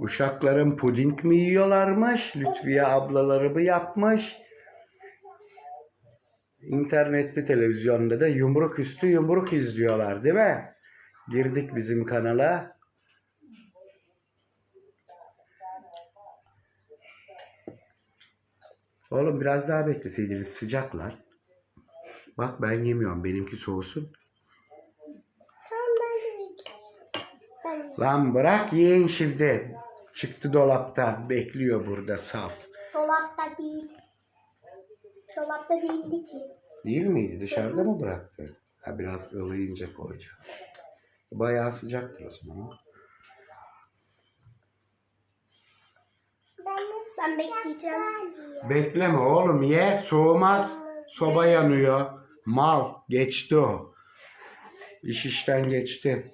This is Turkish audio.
Uşaklarım puding mi yiyorlarmış? Lütfiye ablaları mı yapmış? İnternette, televizyonda da yumruk üstü yumruk izliyorlar, değil mi? Girdik bizim kanala. Oğlum biraz daha bekleseydiniz, sıcaklar. Bak ben yemiyorum, benimki soğusun. Tamam ben de yiyeceğim. Lan bırak yiyin şimdi. Çıktı dolaptan, bekliyor burada saf. Dolapta değil. Dolapta değildi ki. Değil miydi? Dışarıda mı bıraktı? Ha, biraz ılıyınca koyacağım. Bayağı sıcaktır o zaman. Ben bekleyeceğim. Bekleme oğlum, ye. Soğumaz. Soba yanıyor. Mal. Geçti o. İş işten geçti.